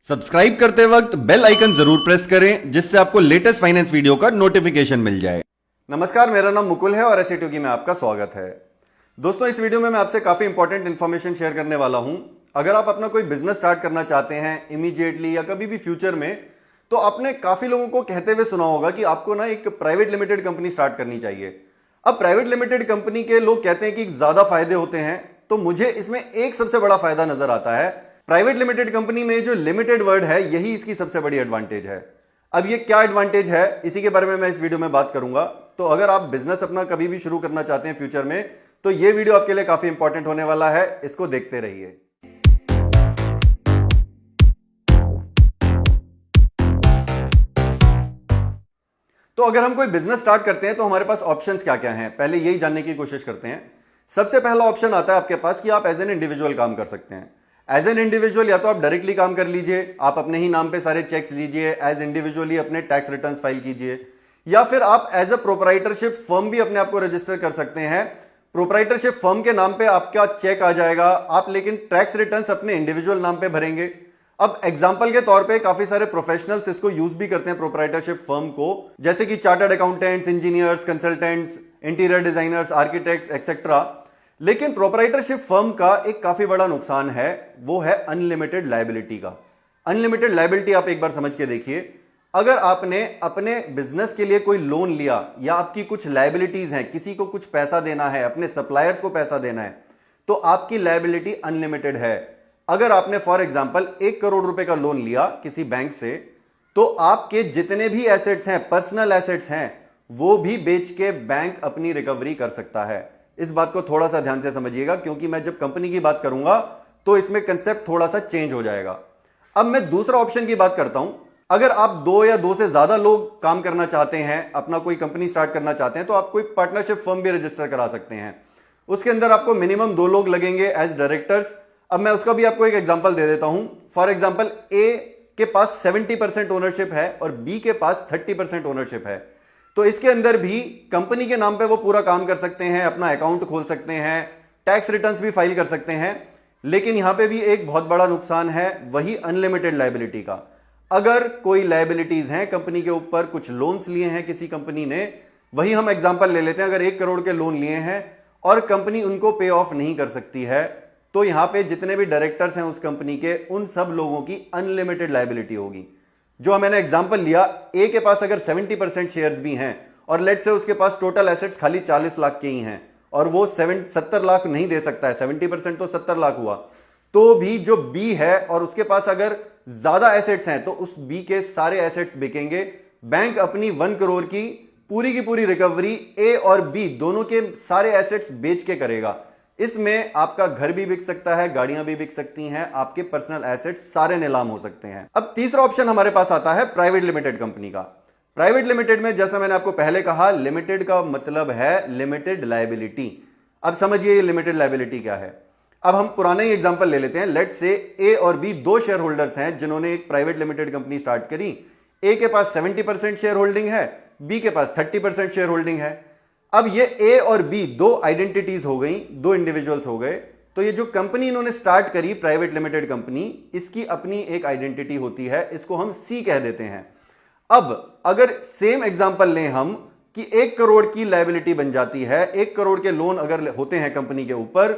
Subscribe करते वक्त bell icon जरूर प्रेस करें जिससे आपको लेटेस्ट फाइनेंस वीडियो का नोटिफिकेशन मिल जाए। नमस्कार, मेरा नाम मुकुल है और ऐसे ट्यूगी में आपका स्वागत है। दोस्तों, इस वीडियो में मैं आपसे काफी इंपॉर्टेंट इन्फॉर्मेशन शेयर करने वाला हूं। अगर आप अपना कोई बिजनेस स्टार्ट करना चाहते हैं इमीडिएटली या कभी भी फ्यूचर में, तो आपने काफी लोगों को कहते हुए सुना होगा कि आपको ना एक प्राइवेट लिमिटेड कंपनी स्टार्ट करनी चाहिए। अब प्राइवेट लिमिटेड कंपनी के लोग कहते हैं कि ज्यादा फायदे होते हैं, तो मुझे इसमें एक सबसे बड़ा फायदा नजर आता है। प्राइवेट लिमिटेड कंपनी में जो लिमिटेड वर्ड है, यही इसकी सबसे बड़ी एडवांटेज है। अब ये क्या एडवांटेज है, इसी के बारे में मैं इस वीडियो में बात करूंगा। तो अगर आप बिजनेस अपना कभी भी शुरू करना चाहते हैं फ्यूचर में, तो ये वीडियो आपके लिए काफी इंपॉर्टेंट होने वाला है, इसको देखते रहिए। तो अगर हम कोई बिजनेस स्टार्ट करते हैं तो हमारे पास ऑप्शंस क्या क्या हैं, पहले यही जानने की कोशिश करते हैं। सबसे पहला ऑप्शन आता है आपके पास कि आप एज एन इंडिविजुअल काम कर सकते हैं। एज एन इंडिविजुअल या तो आप डायरेक्टली काम कर लीजिए, आप अपने ही नाम पे सारे चेक्स लीजिए, एज इंडिविजुअली अपने टैक्स रिटर्न्स फाइल कीजिए, या फिर आप एज अ प्रोप्राइटरशिप फर्म भी अपने आप को रजिस्टर कर सकते हैं। प्रोप्राइटरशिप फर्म के नाम पे आपका चेक आ जाएगा, आप लेकिन टैक्स रिटर्न्स अपने इंडिविजुअल नाम पे भरेंगे। अब एग्जांपल के तौर पे काफी सारे प्रोफेशनल्स इसको यूज भी करते हैं प्रोप्राइटरशिप फर्म को, जैसे कि chartered accountants, engineers, consultants, interior designers, architects etcetera. लेकिन प्रोप्राइटरशिप फर्म का एक काफी बड़ा नुकसान है, वो है अनलिमिटेड लायबिलिटी का। अनलिमिटेड लायबिलिटी आप एक बार समझ के देखिए। अगर आपने अपने बिजनेस के लिए कोई लोन लिया या आपकी कुछ लायबिलिटीज हैं, किसी को कुछ पैसा देना है, अपने सप्लायर्स को पैसा देना है, तो आपकी लायबिलिटी अनलिमिटेड है। अगर आपने फॉर एग्जांपल 1 करोड़ रुपए का लोन लिया किसी बैंक से, तो आपके जितने भी एसेट्स हैं, पर्सनल एसेट्स हैं, वो भी बेच के बैंक अपनी रिकवरी कर सकता है। इस बात को थोड़ा सा ध्यान से समझिएगा, क्योंकि मैं जब कंपनी की बात करूंगा तो इसमें कंसेप्ट थोड़ा सा चेंज हो जाएगा। अब मैं दूसरा ऑप्शन की बात करता हूं। अगर आप 2 या 2 से ज्यादा लोग काम करना चाहते हैं, अपना कोई कंपनी स्टार्ट करना चाहते हैं, तो आप कोई पार्टनरशिप फर्म भी रजिस्टर करा सकते हैं। उसके अंदर आपको मिनिमम 2 लोग लगेंगे एज डायरेक्टर्स। अब मैं उसका भी आपको एक एग्जांपल दे देता हूं। फॉर एग्जांपल, ए के पास 70% ओनरशिप है और बी के पास 30% ओनरशिप है। तो इसके अंदर भी कंपनी के नाम पे वो पूरा काम कर सकते हैं, अपना अकाउंट खोल सकते हैं, टैक्स रिटर्न्स भी फाइल कर सकते हैं। लेकिन यहां पे भी एक बहुत बड़ा नुकसान है, वही अनलिमिटेड लायबिलिटी का। अगर कोई लायबिलिटीज हैं कंपनी के ऊपर, कुछ लोन्स लिए हैं किसी कंपनी ने, वही हम एग्जांपल ले लेते हैं, अगर 1 करोड़ के लोन लिए हैं और कंपनी उनको पे ऑफ नहीं कर सकती है, तो यहां पे जितने भी डायरेक्टर्स हैं उस कंपनी के, उन सब लोगों की अनलिमिटेड लायबिलिटी होगी। जो मैंने एग्जांपल लिया, ए के पास अगर 70% शेयर्स भी हैं और लेट से उसके पास टोटल एसेट्स खाली 40 लाख के ही हैं और वो 70 लाख नहीं दे सकता है, 70% तो 70 लाख हुआ, तो भी जो बी है और उसके पास अगर ज्यादा एसेट्स हैं, तो उस बी के सारे एसेट्स बिकेंगे। बैंक अपनी 1 करोड़ की पूरी रिकवरी ए और बी दोनों के सारे एसेट्स बेच के करेगा। इसमें आपका घर भी बिक सकता है, गाड़ियां भी बिक सकती हैं, आपके पर्सनल एसेट्स सारे नीलाम हो सकते हैं। अब तीसरा ऑप्शन हमारे पास आता है प्राइवेट लिमिटेड कंपनी का। प्राइवेट लिमिटेड में, जैसा मैंने आपको पहले कहा, लिमिटेड का मतलब है लिमिटेड लायबिलिटी। अब समझिए ये लिमिटेड लायबिलिटी क्या है। अब हम पुराना ही एग्जांपल ले लेते हैं। लेट्स से ए और बी 2 शेयर होल्डर्स हैं जिन्होंने एक प्राइवेट लिमिटेड कंपनी स्टार्ट करी। ए के पास 70% शेयर होल्डिंग है, बी के पास 30% शेयर होल्डिंग है। अब ये ए और बी 2 आइडेंटिटीज हो गई, 2 इंडिविजुअल्स हो गए। तो ये जो कंपनी इन्होंने स्टार्ट करी, प्राइवेट लिमिटेड कंपनी, इसकी अपनी एक आइडेंटिटी होती है, इसको हम सी कह देते हैं। अब अगर सेम एग्जांपल लें हम कि 1 करोड़ की लायबिलिटी बन जाती है, 1 करोड़ के लोन अगर होते हैं कंपनी के ऊपर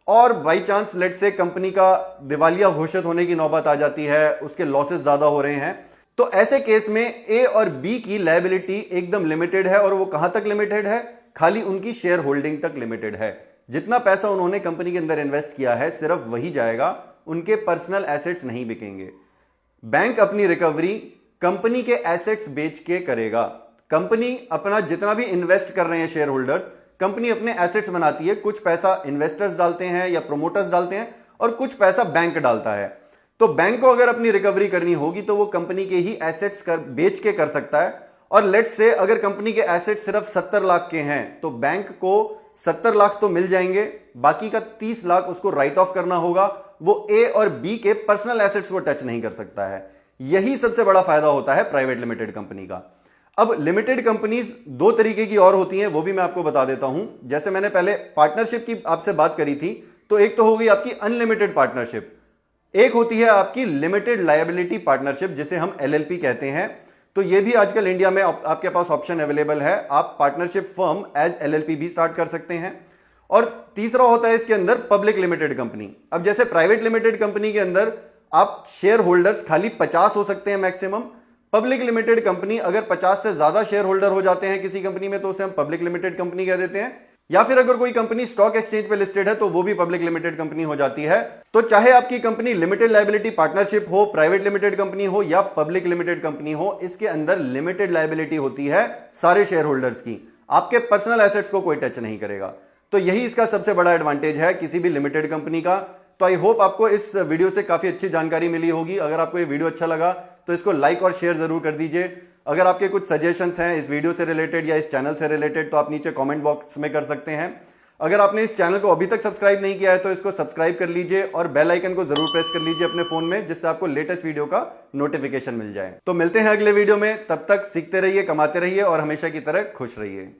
और बाई चांस लेट से कंपनी का दिवालिया घोषित होने की नौबत आ जाती है, उसके लॉसेस ज्यादा हो रहे हैं, तो ऐसे केस में ए और बी की लायबिलिटी एकदम लिमिटेड है। और वो कहां तक लिमिटेड है? खाली उनकी शेयर होल्डिंग तक लिमिटेड है। जितना पैसा उन्होंने कंपनी के अंदर इन्वेस्ट किया है सिर्फ वही जाएगा, उनके पर्सनल एसेट्स नहीं बिकेंगे। बैंक अपनी रिकवरी कंपनी के एसेट्स बेच के करेगा। कंपनी अपना जितना भी इन्वेस्ट कर रहे हैं शेयर होल्डर्स, कंपनी अपने एसेट्स बनाती है, कुछ पैसा इन्वेस्टर्स डालते हैं या प्रोमोटर्स डालते हैं और कुछ पैसा बैंक डालता है। तो बैंक को अगर अपनी रिकवरी करनी होगी तो वो कंपनी के ही एसेट्स बेच के कर सकता है। और लेट्स से अगर कंपनी के एसेट सिर्फ 70 लाख के हैं, तो बैंक को 70 लाख तो मिल जाएंगे, बाकी का 30 लाख उसको राइट ऑफ करना होगा। वो ए और बी के पर्सनल एसेट्स को टच नहीं कर सकता है। यही सबसे बड़ा फायदा होता है प्राइवेट लिमिटेड कंपनी का। अब लिमिटेड कंपनीज 2 तरीके की और होती हैं, वो भी मैं आपको बता देता हूं। जैसे मैंने पहले पार्टनरशिप की आपसे बात करी थी, तो एक तो हो गई आपकी अनलिमिटेड पार्टनरशिप। एक होती है आपकी लिमिटेड लायबिलिटी पार्टनरशिप, जिसे हम एलएलपी कहते हैं। तो ये भी आजकल इंडिया में आपके पास ऑप्शन अवेलेबल है, आप पार्टनरशिप फर्म एज एलएलपी भी स्टार्ट कर सकते हैं। और तीसरा होता है इसके अंदर पब्लिक लिमिटेड कंपनी। अब जैसे प्राइवेट लिमिटेड कंपनी के अंदर आप शेयर होल्डर्स खाली 50 हो सकते हैं मैक्सिमम। पब्लिक लिमिटेड कंपनी अगर 50 से ज्यादा शेयर होल्डर हो जाते हैं किसी कंपनी में तो उसे हम पब्लिक लिमिटेड कंपनी कह देते हैं। या फिर अगर कोई कंपनी स्टॉक एक्सचेंज पे लिस्टेड है तो वो भी पब्लिक लिमिटेड कंपनी हो जाती है। तो चाहे आपकी कंपनी लिमिटेड लायबिलिटी पार्टनरशिप हो, प्राइवेट लिमिटेड कंपनी हो या पब्लिक लिमिटेड कंपनी हो, इसके अंदर लिमिटेड लायबिलिटी होती है सारे शेयर होल्डर्स की, आपके पर्सनल एसेट्स को कोई टच नहीं करेगा। तो यही इसका सबसे बड़ा एडवांटेज है किसी भी लिमिटेड कंपनी का। तो आई होप आपको इस वीडियो से काफी अच्छी जानकारी मिली होगी। अगर आपको ये वीडियो अच्छा लगा तो इसको लाइक और शेयर जरूर कर दीजिए। अगर आपके कुछ सजेशंस हैं इस वीडियो से रिलेटेड या इस चैनल से रिलेटेड तो आप नीचे कमेंट बॉक्स में कर सकते हैं। अगर आपने इस चैनल को अभी तक सब्सक्राइब नहीं किया है तो इसको सब्सक्राइब कर लीजिए और बेल आइकन को जरूर प्रेस कर लीजिए अपने फोन में, जिससे आपको लेटेस्ट वीडियो का नोटिफिकेशन मिल जाए। तो मिलते हैं अगले वीडियो में, तब तक सीखते रहिए, कमाते रहिए और हमेशा की तरह खुश रहिए।